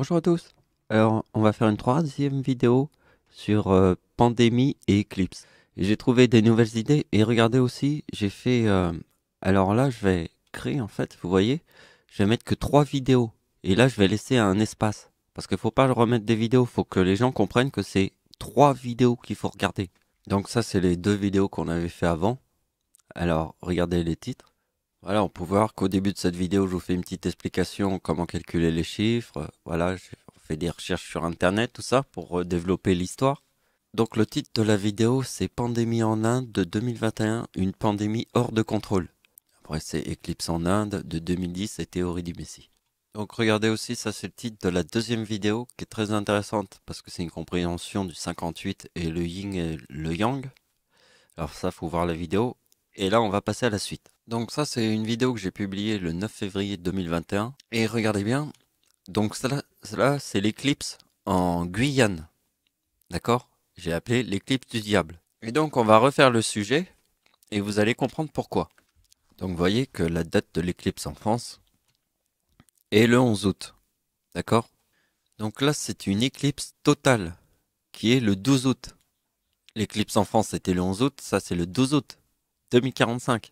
Bonjour à tous. Alors, on va faire une troisième vidéo sur pandémie et éclipse. Et j'ai trouvé des nouvelles idées et regardez aussi, j'ai fait... alors là, je vais créer en fait, vous voyez, je vais mettre que 3 vidéos. Et là, je vais laisser un espace. Parce qu'il faut pas le remettre des vidéos, faut que les gens comprennent que c'est 3 vidéos qu'il faut regarder. Donc ça, c'est les 2 vidéos qu'on avait fait avant. Alors, regardez les titres. Voilà, on peut voir qu'au début de cette vidéo, je vous fais une petite explication comment calculer les chiffres. Voilà, j'ai fait des recherches sur Internet, tout ça, pour développer l'histoire. Donc le titre de la vidéo, c'est Pandémie en Inde de 2021, une pandémie hors de contrôle. Après, c'est Éclipse en Inde de 2010 et théorie du Messie. Donc regardez aussi, ça c'est le titre de la deuxième vidéo, qui est très intéressante, parce que c'est une compréhension du 58 et le yin et le yang. Alors ça, faut voir la vidéo. Et là, on va passer à la suite. Donc ça, c'est une vidéo que j'ai publiée le 9 février 2021. Et regardez bien, donc cela c'est l'éclipse en Guyane. D'accord? J'ai appelé l'éclipse du diable. Et donc, on va refaire le sujet et vous allez comprendre pourquoi. Donc, vous voyez que la date de l'éclipse en France est le 11 août. D'accord? Donc là, c'est une éclipse totale qui est le 12 août. L'éclipse en France était le 11 août, ça c'est le 12 août 2045.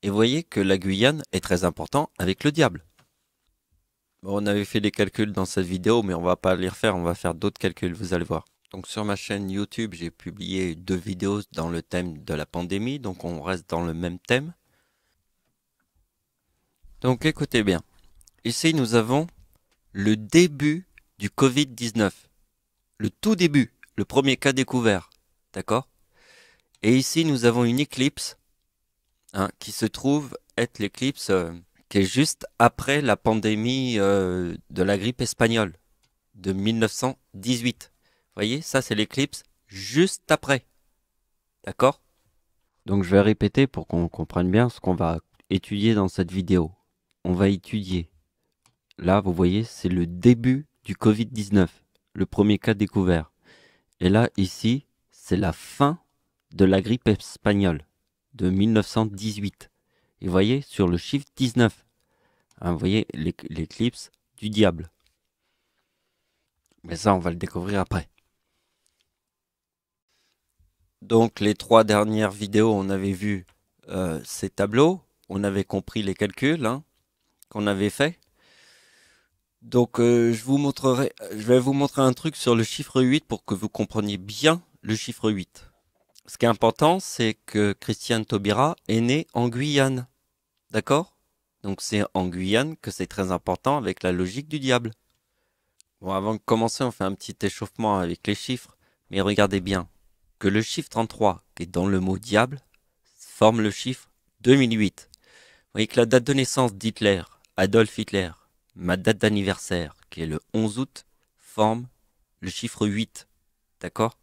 Et vous voyez que la Guyane est très important avec le diable. Bon, on avait fait des calculs dans cette vidéo, mais on va pas les refaire, on va faire d'autres calculs, vous allez voir. Donc sur ma chaîne YouTube, j'ai publié 2 vidéos dans le thème de la pandémie, donc on reste dans le même thème. Donc écoutez bien, ici nous avons le début du Covid-19, le tout début, le premier cas découvert, d'accord? Et ici nous avons une éclipse qui se trouve être l'éclipse qui est juste après la pandémie de la grippe espagnole de 1918. Vous voyez, ça c'est l'éclipse juste après. D'accord? Donc je vais répéter pour qu'on comprenne bien ce qu'on va étudier dans cette vidéo. On va étudier. Là, vous voyez, c'est le début du Covid-19, le premier cas découvert. Et là, ici, c'est la fin de la grippe espagnole de 1918. Et vous voyez, sur le chiffre 19, vous voyez l'éclipse du diable. Mais ça, on va le découvrir après. Donc, les 3 dernières vidéos, on avait vu ces tableaux. On avait compris les calculs qu'on avait fait. Donc, je vais vous montrer un truc sur le chiffre 8 pour que vous compreniez bien le chiffre 8. Ce qui est important, c'est que Christiane Taubira est née en Guyane. D'accord? Donc, c'est en Guyane que c'est très important avec la logique du diable. Bon, avant de commencer, on fait un petit échauffement avec les chiffres. Mais regardez bien que le chiffre 33, qui est dans le mot diable, forme le chiffre 2008. Vous voyez que la date de naissance d'Hitler, Adolf Hitler, ma date d'anniversaire, qui est le 11 août, forme le chiffre 8. D'accord?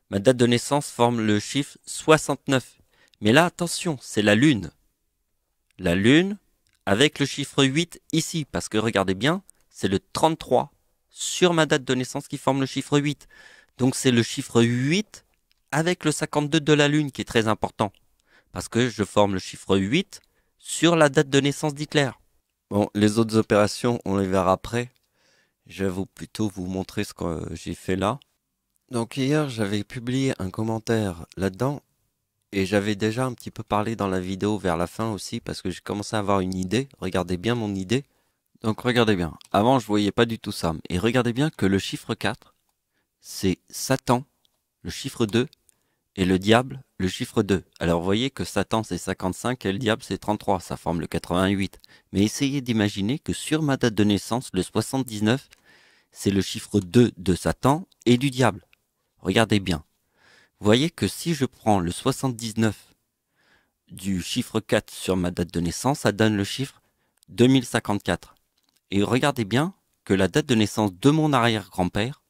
Ma date de naissance forme le chiffre 69. Mais là, attention, c'est la Lune. La Lune avec le chiffre 8 ici, parce que regardez bien, c'est le 33 sur ma date de naissance qui forme le chiffre 8. Donc c'est le chiffre 8 avec le 52 de la Lune qui est très important, parce que je forme le chiffre 8 sur la date de naissance d'Hitler. Bon, les autres opérations, on les verra après. Je vais plutôt vous montrer ce que j'ai fait là. Donc hier, j'avais publié un commentaire là-dedans et j'avais déjà un petit peu parlé dans la vidéo vers la fin aussi parce que j'ai commencé à avoir une idée. Regardez bien mon idée. Donc regardez bien. Avant, je voyais pas du tout ça. Et regardez bien que le chiffre 4, c'est Satan, le chiffre 2, et le diable, le chiffre 2. Alors vous voyez que Satan c'est 55 et le diable c'est 33, ça forme le 88. Mais essayez d'imaginer que sur ma date de naissance, le 79, c'est le chiffre 2 de Satan et du diable. Regardez bien. Vous voyez que si je prends le 79 du chiffre 4 sur ma date de naissance, ça donne le chiffre 2054. Et regardez bien que la date de naissance de mon arrière-grand-père,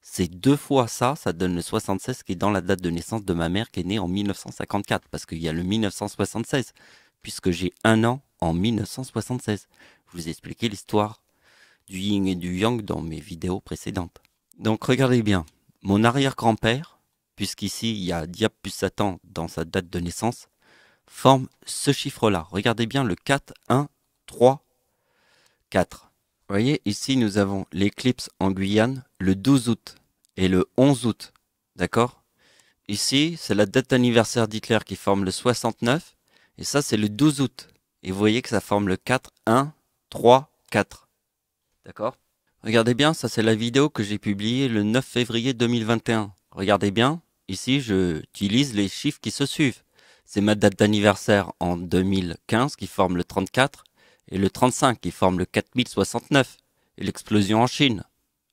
c'est 2 fois ça, ça donne le 76 qui est dans la date de naissance de ma mère qui est née en 1954, parce qu'il y a le 1976, puisque j'ai 1 an en 1976. Je vous ai expliqué l'histoire du yin et du yang dans mes vidéos précédentes. Donc regardez bien, mon arrière-grand-père, puisqu'ici il y a diable plus Satan dans sa date de naissance, forme ce chiffre-là. Regardez bien le 4, 1, 3, 4. Vous voyez, ici, nous avons l'éclipse en Guyane le 12 août et le 11 août. D'accord? Ici, c'est la date d'anniversaire d'Hitler qui forme le 69. Et ça, c'est le 12 août. Et vous voyez que ça forme le 4, 1, 3, 4. D'accord? Regardez bien, ça c'est la vidéo que j'ai publiée le 9 février 2021. Regardez bien, ici, j'utilise les chiffres qui se suivent. C'est ma date d'anniversaire en 2015 qui forme le 34 et le 35 qui forme le 4069 et l'explosion en Chine.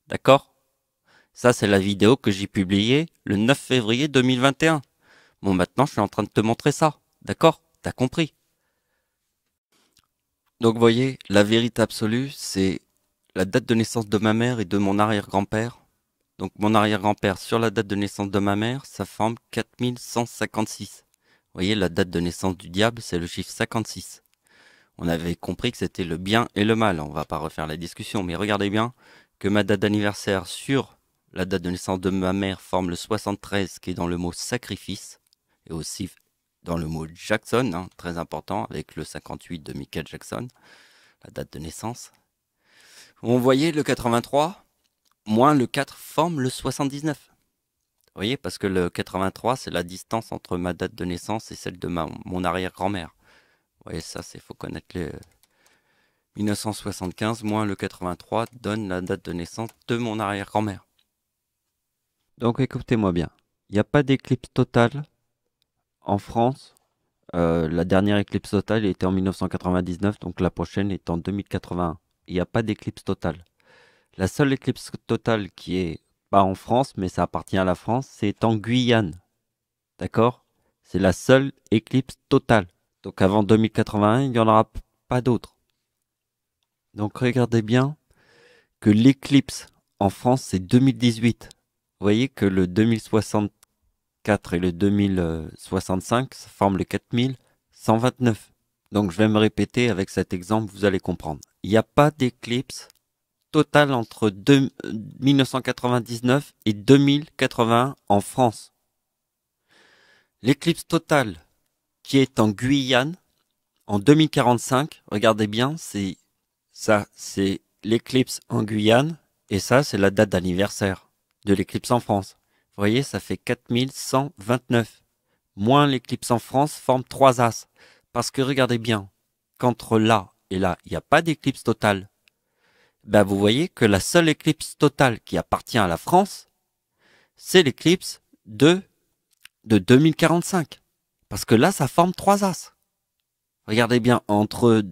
D'accord? Ça, c'est la vidéo que j'ai publiée le 9 février 2021. Bon, maintenant, je suis en train de te montrer ça. D'accord? T'as compris? Donc, vous voyez, la vérité absolue, c'est la date de naissance de ma mère et de mon arrière-grand-père. Donc, mon arrière-grand-père, sur la date de naissance de ma mère, ça forme 4156. Vous voyez, la date de naissance du diable, c'est le chiffre 56. On avait compris que c'était le bien et le mal. On va pas refaire la discussion, mais regardez bien que ma date d'anniversaire sur la date de naissance de ma mère forme le 73, qui est dans le mot sacrifice, et aussi dans le mot Jackson, hein, très important, avec le 58 de Michael Jackson, la date de naissance. On voyait le 83, moins le 4 forme le 79. Vous voyez, parce que le 83, c'est la distance entre ma date de naissance et celle de mon arrière-grand-mère. Vous voyez, ça, c'est faut connaître les 1975 moins le 83 donne la date de naissance de mon arrière-grand-mère. Donc écoutez-moi bien, il n'y a pas d'éclipse totale en France. La dernière éclipse totale était en 1999, donc la prochaine est en 2081. Il n'y a pas d'éclipse totale. La seule éclipse totale qui est pas en France, mais ça appartient à la France, c'est en Guyane. D'accord? C'est la seule éclipse totale. Donc avant 2081, il n'y en aura pas d'autres. Donc regardez bien que l'éclipse en France, c'est 2018. Vous voyez que le 2064 et le 2065, ça forme le 4129. Donc je vais me répéter avec cet exemple, vous allez comprendre. Il n'y a pas d'éclipse totale entre 1999 et 2081 en France. L'éclipse totale qui est en Guyane en 2045, regardez bien, c'est ça, c'est l'éclipse en Guyane et ça, c'est la date d'anniversaire de l'éclipse en France. Vous voyez, ça fait 4129. Moins l'éclipse en France forme 3 as. Parce que regardez bien, qu'entre là et là, il n'y a pas d'éclipse totale. Ben, vous voyez que la seule éclipse totale qui appartient à la France, c'est l'éclipse de 2045. Parce que là, ça forme 3 as. Regardez bien, entre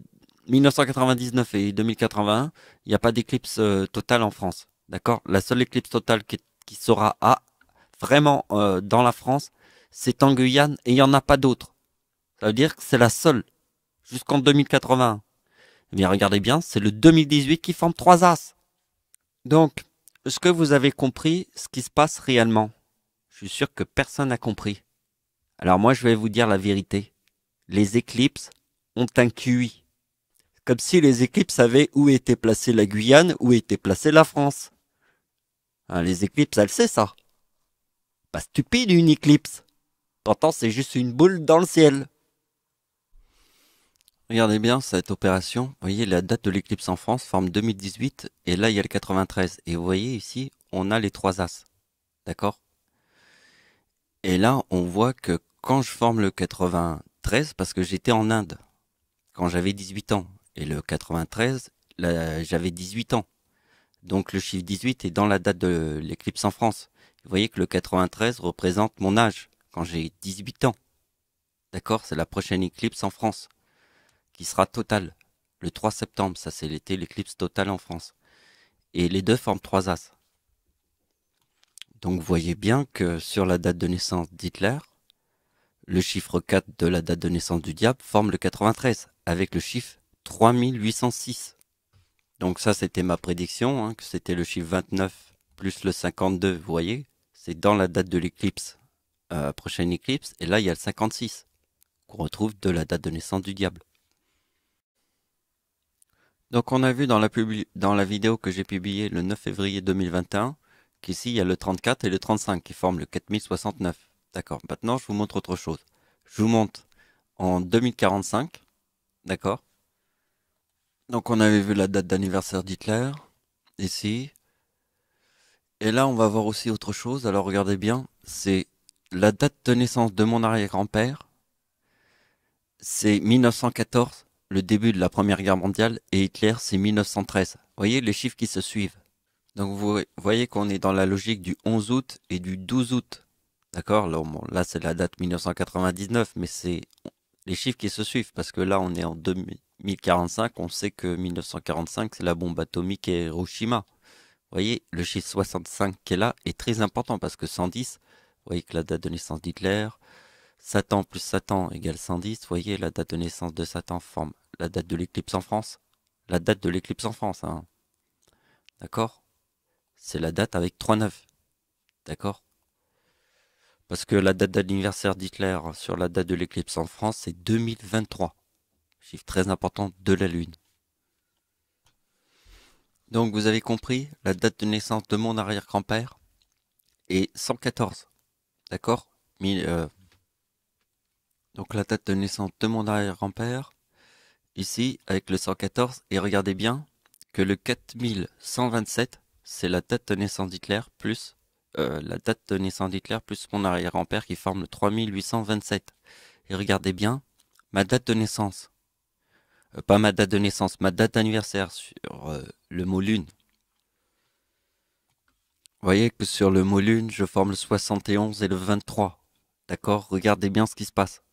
1999 et 2081, il n'y a pas d'éclipse totale en France. D'accord? La seule éclipse totale qui sera vraiment dans la France, c'est en Guyane et il n'y en a pas d'autres. Ça veut dire que c'est la seule jusqu'en 2081. Eh bien, regardez bien, c'est le 2018 qui forme 3 as. Donc, est-ce que vous avez compris ce qui se passe réellement? Je suis sûr que personne n'a compris. Alors moi, je vais vous dire la vérité. Les éclipses ont un QI. Comme si les éclipses savaient où était placée la Guyane, où était placée la France. Hein, les éclipses, elles savent ça. Pas stupide une éclipse. Pourtant, c'est juste une boule dans le ciel. Regardez bien cette opération. Vous voyez, la date de l'éclipse en France forme 2018 et là, il y a le 93. Et vous voyez ici, on a les 3 as. D'accord? Et là, on voit que quand je forme le 93, parce que j'étais en Inde quand j'avais 18 ans, et le 93, là, j'avais 18 ans. Donc le chiffre 18 est dans la date de l'éclipse en France. Vous voyez que le 93 représente mon âge, quand j'ai 18 ans. D'accord? C'est la prochaine éclipse en France, qui sera totale. Le 3 septembre, ça c'est l'été, l'éclipse totale en France. Et les deux forment 3 as. Donc vous voyez bien que sur la date de naissance d'Hitler, le chiffre 4 de la date de naissance du diable forme le 93, avec le chiffre 3806. Donc ça, c'était ma prédiction, hein, que c'était le chiffre 29 plus le 52, vous voyez. C'est dans la date de l'éclipse, prochaine éclipse. Et là, il y a le 56, qu'on retrouve de la date de naissance du diable. Donc on a vu dans la vidéo que j'ai publiée le 9 février 2021, qu'ici, il y a le 34 et le 35 qui forment le 4069. D'accord. Maintenant, je vous montre autre chose. Je vous montre en 2045. D'accord. Donc on avait vu la date d'anniversaire d'Hitler, ici. Et là, on va voir aussi autre chose. Alors regardez bien, c'est la date de naissance de mon arrière-grand-père. C'est 1914, le début de la Première Guerre mondiale, et Hitler, c'est 1913. Vous voyez les chiffres qui se suivent. Donc vous voyez qu'on est dans la logique du 11 août et du 12 août. D'accord? Là, bon, là c'est la date 1999, mais c'est les chiffres qui se suivent, parce que là on est en 2045, on sait que 1945 c'est la bombe atomique et Hiroshima. Vous voyez, le chiffre 65 qui est là est très important, parce que 110, vous voyez que la date de naissance d'Hitler, Satan plus Satan égale 110, vous voyez la date de naissance de Satan forme la date de l'éclipse en France. La date de l'éclipse en France, hein. D'accord? C'est la date avec 3-9. D'accord? Parce que la date d'anniversaire d'Hitler sur la date de l'éclipse en France, c'est 2023. Chiffre très important de la Lune. Donc vous avez compris, la date de naissance de mon arrière-grand-père est 114. D'accord? Donc la date de naissance de mon arrière-grand-père, ici, avec le 114, et regardez bien que le 4127, c'est la date de naissance d'Hitler plus la date de naissance d'Hitler plus mon arrière-grand-père qui forme le 3827. Et regardez bien ma date de naissance. Pas ma date de naissance, ma date d'anniversaire sur le mot lune. Vous voyez que sur le mot lune, je forme le 71 et le 23. D'accord? Regardez bien ce qui se passe.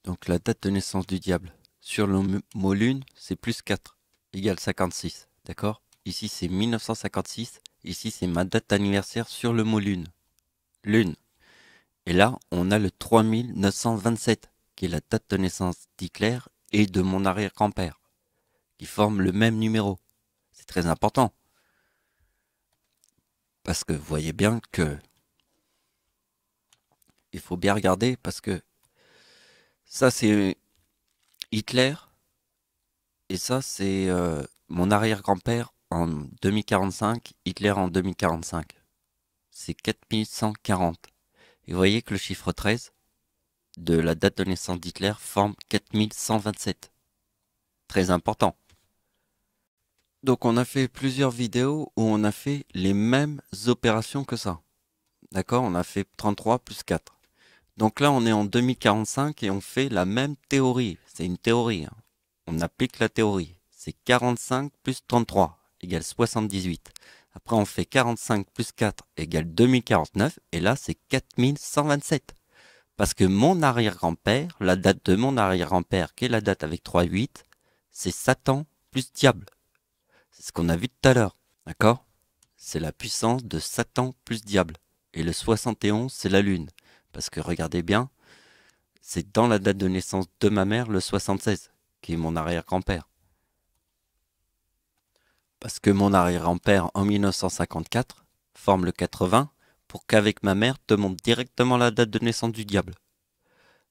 Donc la date de naissance du diable. Sur le mot lune, c'est plus 4, égale 56. D'accord? Ici, c'est 1956. Ici, c'est ma date d'anniversaire sur le mot lune. Lune. Et là, on a le 3927, qui est la date de naissance d'Hitler et de mon arrière-grand-père, qui forment le même numéro. C'est très important. Parce que vous voyez bien que il faut bien regarder, parce que ça, c'est Hitler, et ça, c'est mon arrière-grand-père en 2045, Hitler en 2045. C'est 4140. Et vous voyez que le chiffre 13 de la date de naissance d'Hitler forme 4127. Très important. Donc on a fait plusieurs vidéos où on a fait les mêmes opérations que ça. D'accord? On a fait 33 plus 4. Donc là on est en 2045 et on fait la même théorie. C'est une théorie, hein. On applique la théorie. C'est 45 plus 33 égale 78. Après on fait 45 plus 4 égale 2049. Et là c'est 4127. Parce que mon arrière-grand-père, la date de mon arrière-grand-père, qui est la date avec 3,8, c'est Satan plus diable. C'est ce qu'on a vu tout à l'heure. D'accord? C'est la puissance de Satan plus diable. Et le 71, c'est la lune. Parce que regardez bien, c'est dans la date de naissance de ma mère, le 76, qui est mon arrière-grand-père. Parce que mon arrière-grand-père, en 1954, forme le 80, pour qu'avec ma mère, te montre directement la date de naissance du diable.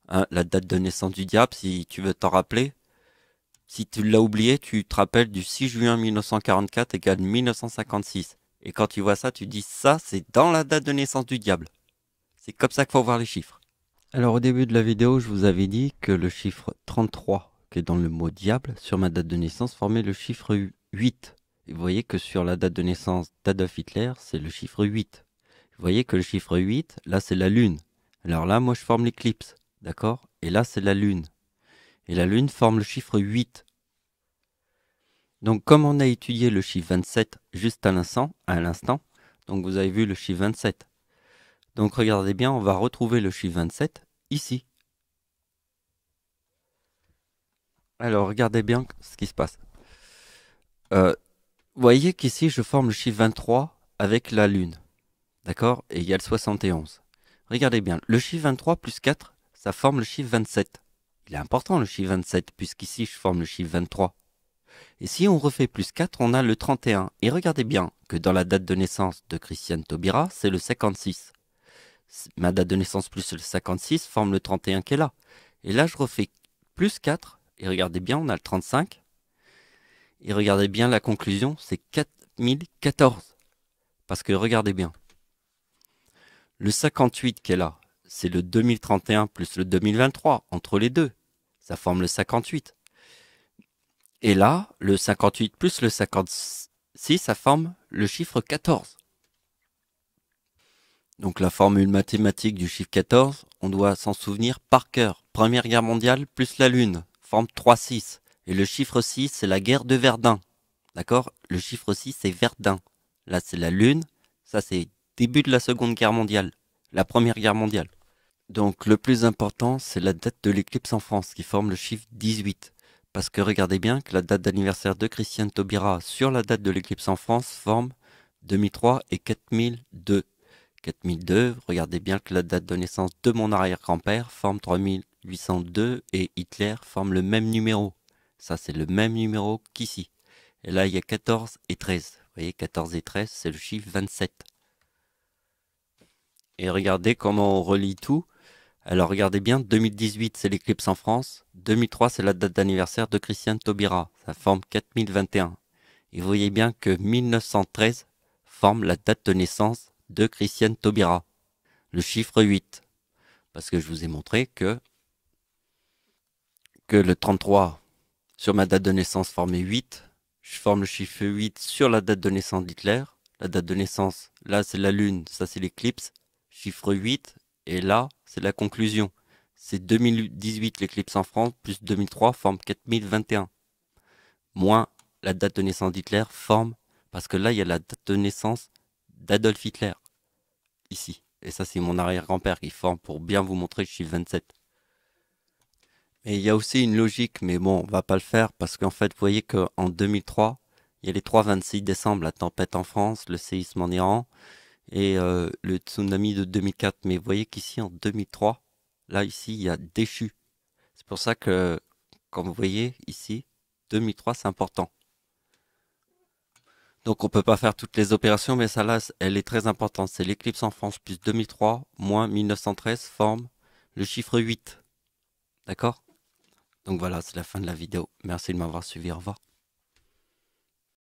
Hein, la date de naissance du diable, si tu veux t'en rappeler, si tu l'as oublié, tu te rappelles du 6 juin 1944 égale 1956. Et quand tu vois ça, tu dis ça, c'est dans la date de naissance du diable. C'est comme ça qu'il faut voir les chiffres. Alors au début de la vidéo, je vous avais dit que le chiffre 33, qui est dans le mot diable, sur ma date de naissance, formait le chiffre 8. Et vous voyez que sur la date de naissance d'Adolf Hitler, c'est le chiffre 8. Vous voyez que le chiffre 8, là c'est la lune. Alors là, moi je forme l'éclipse, d'accord? Et là c'est la lune. Et la lune forme le chiffre 8. Donc comme on a étudié le chiffre 27 juste à l'instant, donc vous avez vu le chiffre 27. Donc regardez bien, on va retrouver le chiffre 27 ici. Alors regardez bien ce qui se passe. Vous voyez qu'ici je forme le chiffre 23 avec la lune. D'accord? Et égale 71. Regardez bien, le chiffre 23 plus 4, ça forme le chiffre 27. Il est important le chiffre 27, puisqu'ici je forme le chiffre 23. Et si on refait plus 4, on a le 31. Et regardez bien que dans la date de naissance de Christiane Taubira, c'est le 56. Ma date de naissance plus le 56 forme le 31 qui est là. Et là, je refais plus 4. Et regardez bien, on a le 35. Et regardez bien la conclusion, c'est 4014. Parce que regardez bien. Le 58 qui est là, c'est le 2031 plus le 2023. Entre les deux, ça forme le 58. Et là, le 58 plus le 56, ça forme le chiffre 14. Donc la formule mathématique du chiffre 14, on doit s'en souvenir par cœur. Première guerre mondiale plus la Lune, forme 3-6. Et le chiffre 6, c'est la guerre de Verdun. D'accord? Le chiffre 6, c'est Verdun. Là, c'est la Lune. Ça, c'est début de la Seconde Guerre mondiale. La Première Guerre mondiale. Donc le plus important, c'est la date de l'éclipse en France, qui forme le chiffre 18. Parce que regardez bien que la date d'anniversaire de Christiane Taubira sur la date de l'éclipse en France forme 2003 et 4002. 4002, regardez bien que la date de naissance de mon arrière-grand-père forme 3802 et Hitler forme le même numéro. Ça, c'est le même numéro qu'ici. Et là, il y a 14 et 13. Vous voyez, 14 et 13, c'est le chiffre 27. Et regardez comment on relie tout. Alors regardez bien, 2018 c'est l'éclipse en France, 2003 c'est la date d'anniversaire de Christiane Taubira, ça forme 4021. Et vous voyez bien que 1913 forme la date de naissance de Christiane Taubira, le chiffre 8. Parce que je vous ai montré que le 33 sur ma date de naissance formait 8, je forme le chiffre 8 sur la date de naissance d'Hitler, la date de naissance, là c'est la lune, ça c'est l'éclipse, chiffre 8, et là c'est la conclusion. C'est 2018 l'éclipse en France, plus 2003 forme 4021. Moins la date de naissance d'Hitler forme, parce que là il y a la date de naissance d'Adolf Hitler, ici. Et ça c'est mon arrière-grand-père qui forme pour bien vous montrer le chiffre 27. Et il y a aussi une logique, mais bon, on va pas le faire parce qu'en fait, vous voyez qu'en 2003, il y a les 3-26 décembre, la tempête en France, le séisme en Iran et le tsunami de 2004. Mais vous voyez qu'ici, en 2003, là, ici, il y a déchu. C'est pour ça que, comme vous voyez ici, 2003, c'est important. Donc, on peut pas faire toutes les opérations, mais ça là, elle est très importante. C'est l'éclipse en France plus 2003 moins 1913 forme le chiffre 8. D'accord? Donc voilà, c'est la fin de la vidéo. Merci de m'avoir suivi. Au revoir.